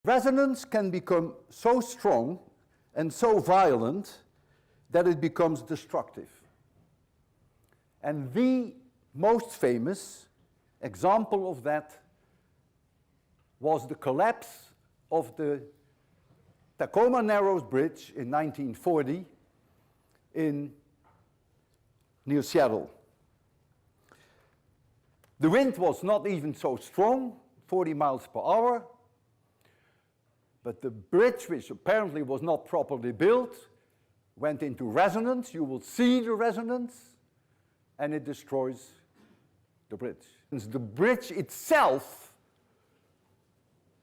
Resonance can become so strong and so violent that it becomes destructive. And the most famous example of that was the collapse of the Tacoma Narrows Bridge in 1940 near Seattle. The wind was not even so strong, 40 miles per hour, but the bridge, which apparently was not properly built, went into resonance. You will see the resonance, and it destroys the bridge. The bridge itself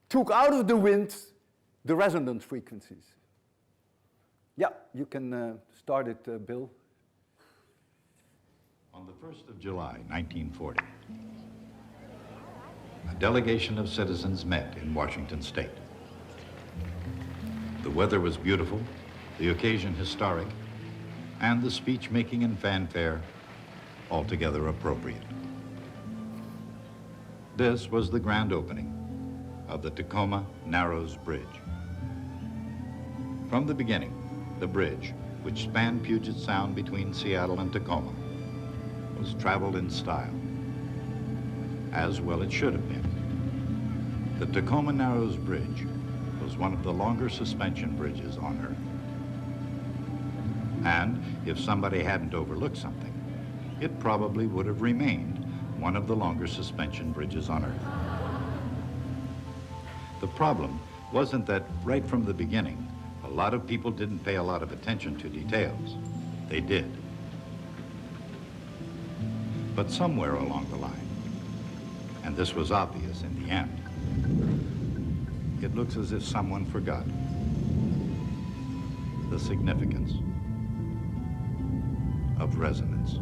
took out of the wind the resonance frequencies. Yeah, you can start it, Bill. On the 1st of July, 1940, a delegation of citizens met in Washington State. The weather was beautiful, the occasion historic, and the speech-making and fanfare altogether appropriate. This was the grand opening of the Tacoma Narrows Bridge. From the beginning, the bridge, which spanned Puget Sound between Seattle and Tacoma, was traveled in style, as well it should have been. The Tacoma Narrows Bridge was one of the longer suspension bridges on Earth. And if somebody hadn't overlooked something, it probably would have remained one of the longer suspension bridges on Earth. The problem wasn't that right from the beginning, a lot of people didn't pay a lot of attention to details. They did. But somewhere along the line, and this was obvious in the end, it looks as if someone forgot the significance of resonance.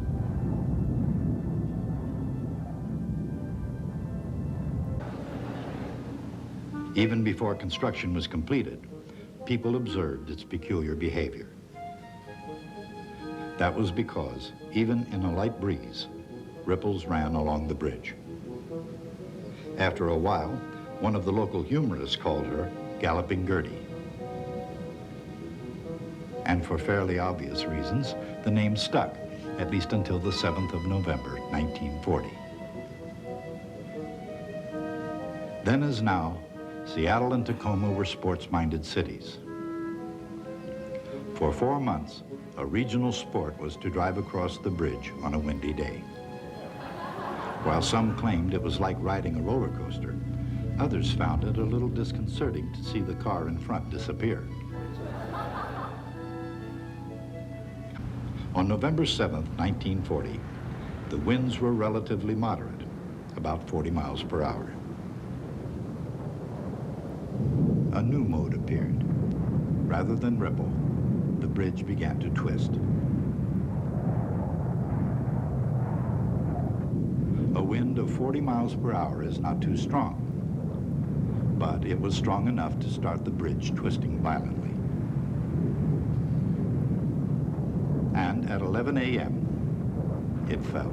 Even before construction was completed, people observed its peculiar behavior. That was because, even in a light breeze, ripples ran along the bridge. After a while, one of the local humorists called her Galloping Gertie. And for fairly obvious reasons, the name stuck, at least until the 7th of November, 1940. Then as now, Seattle and Tacoma were sports-minded cities. For 4 months, a regional sport was to drive across the bridge on a windy day. While some claimed it was like riding a roller coaster, others found it a little disconcerting to see the car in front disappear. On November 7th, 1940, the winds were relatively moderate, about 40 miles per hour. A new mode appeared. Rather than ripple, the bridge began to twist. A wind of 40 miles per hour is not too strong, but it was strong enough to start the bridge twisting violently. And at 11 a.m., it fell.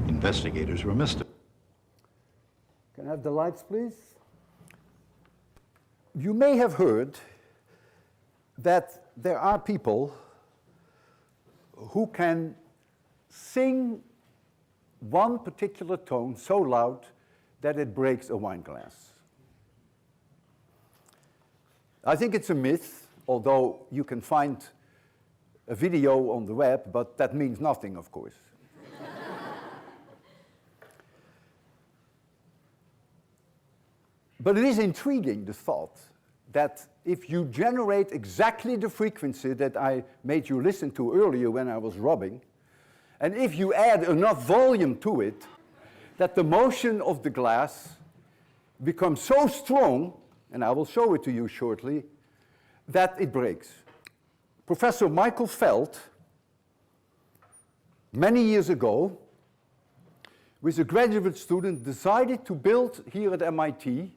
Investigators were mystified. Can I have the lights, please? You may have heard that there are people who can sing one particular tone so loud that it breaks a wine glass. I think it's a myth, although you can find a video on the web, but that means nothing, of course. But it is intriguing, the thought, that if you generate exactly the frequency that I made you listen to earlier when I was rubbing, and if you add enough volume to it, that the motion of the glass becomes so strong, and I will show it to you shortly, that it breaks. Professor Michael Feld many years ago, with a graduate student, decided to build here at MIT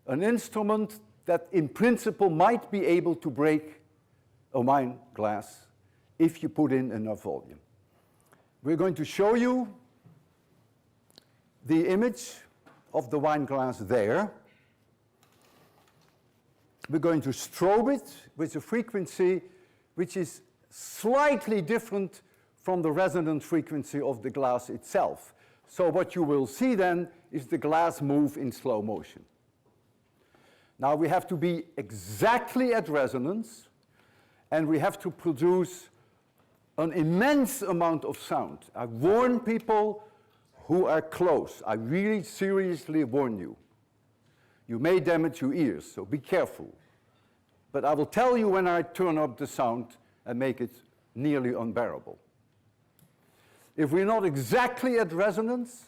an instrument that in principle might be able to break a wine glass if you put in enough volume. We're going to show you the image of the wine glass there. We're going to strobe it with a frequency which is slightly different from the resonance frequency of the glass itself. So what you will see then is the glass move in slow motion. Now we have to be exactly at resonance, and we have to produce an immense amount of sound. I warn people who are close. I really seriously warn you. You may damage your ears, so be careful. But I will tell you when I turn up the sound and make it nearly unbearable. If we're not exactly at resonance,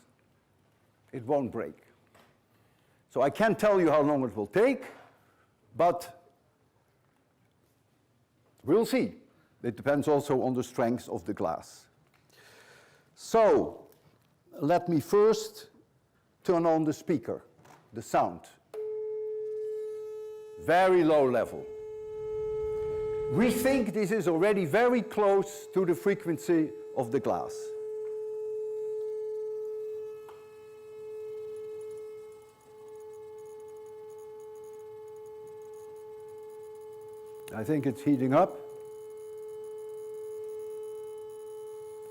it won't break. So I can't tell you how long it will take, but we'll see. It depends also on the strength of the glass. So let me first turn on the speaker, the sound. Very low level. We think this is already very close to the frequency of the glass. I think it's heating up.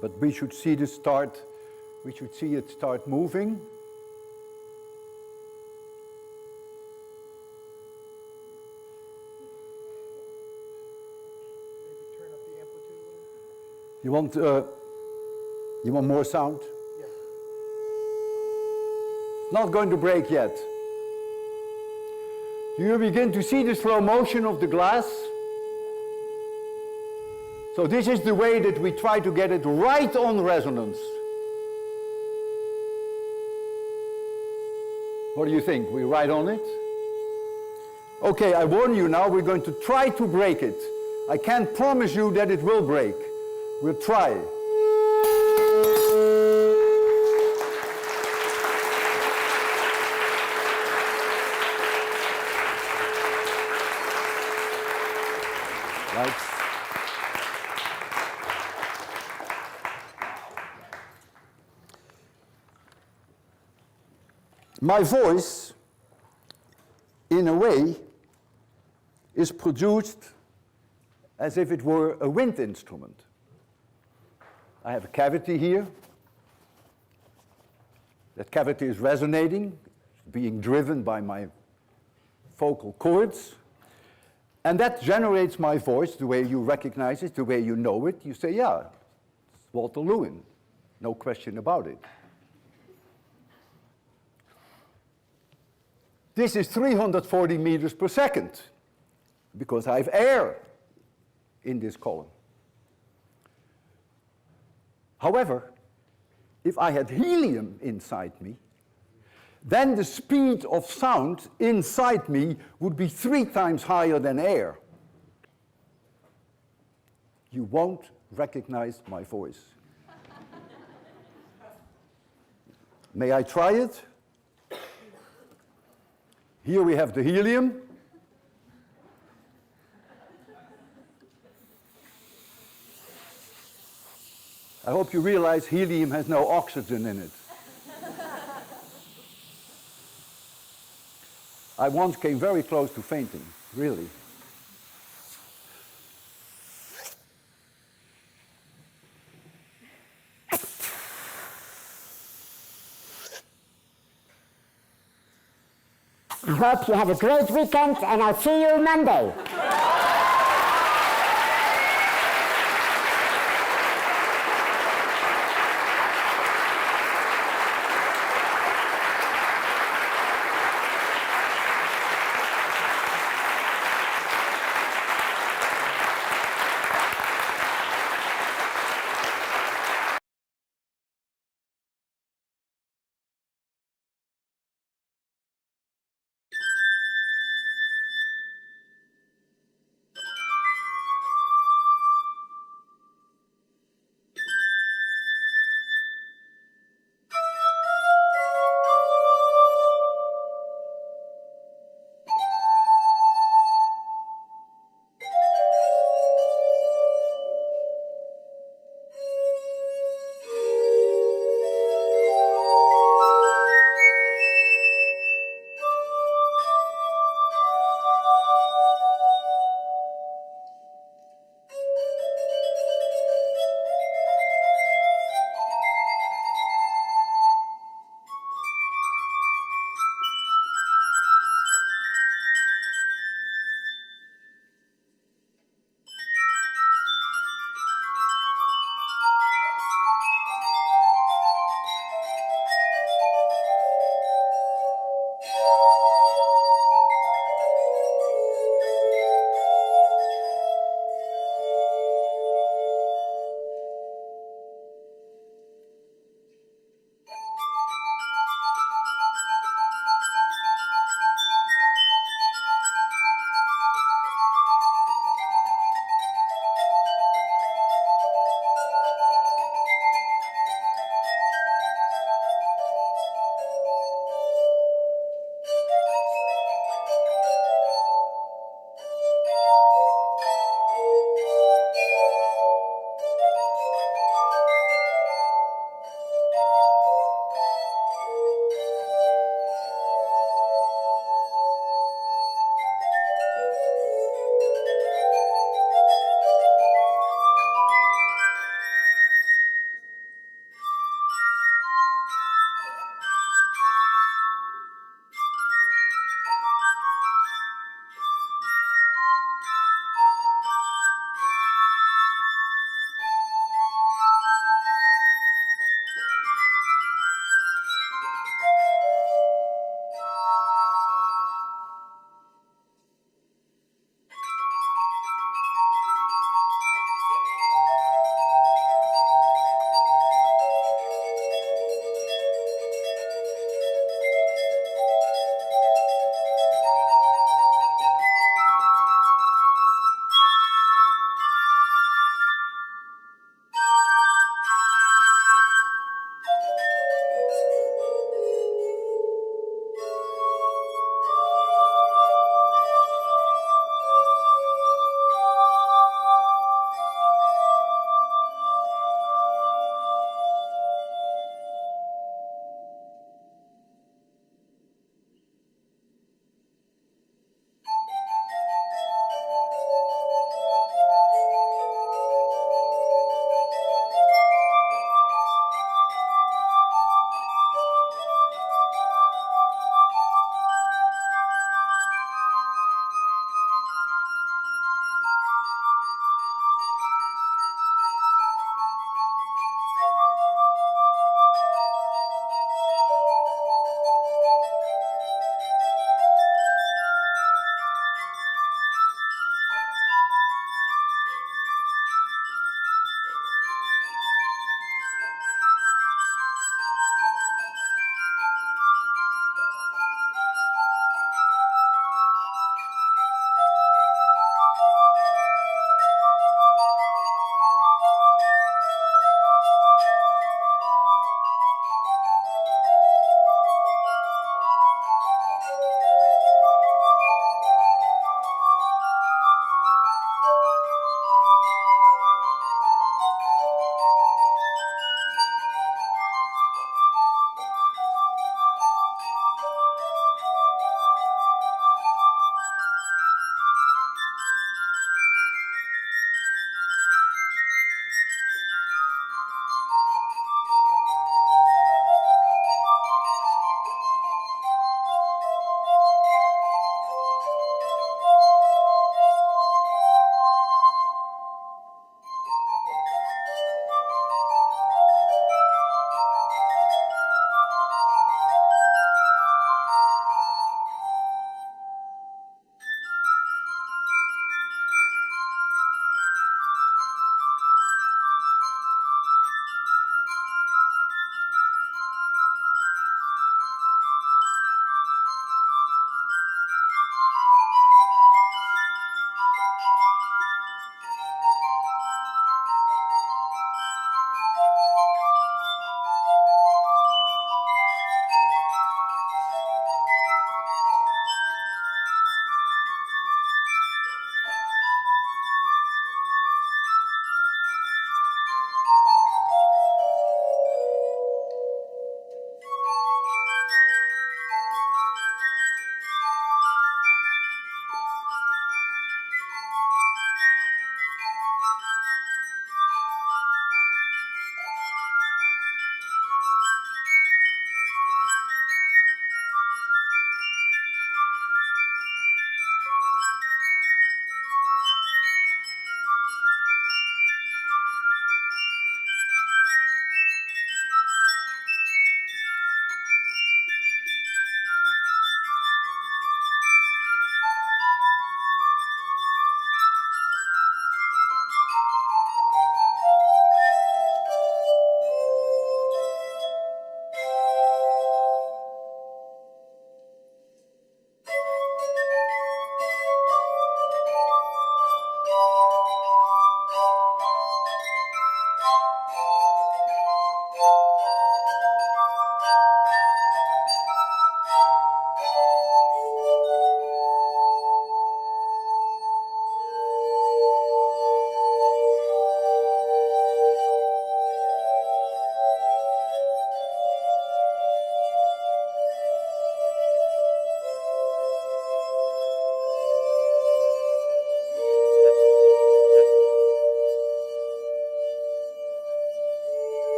But we should see it start moving. You want more sound? Yes. Not going to break yet. You begin to see the slow motion of the glass. So this is the way that we try to get it right on resonance. What do you think? We right on it? Okay, I warn you now, we're going to try to break it. I can't promise you that it will break. We'll try. Right. My voice, in a way, is produced as if it were a wind instrument. I have a cavity here. That cavity is resonating, being driven by my vocal cords. And that generates my voice the way you recognize it, the way you know it. You say, yeah, it's Walter Lewin, no question about it. This is 340 meters per second, because I have air in this column. However, if I had helium inside me, then the speed of sound inside me would be 3 times higher than air. You won't recognize my voice. May I try it? Here we have the helium. I hope you realize helium has no oxygen in it. I once came very close to fainting, really. I hope you have a great weekend, and I'll see you Monday.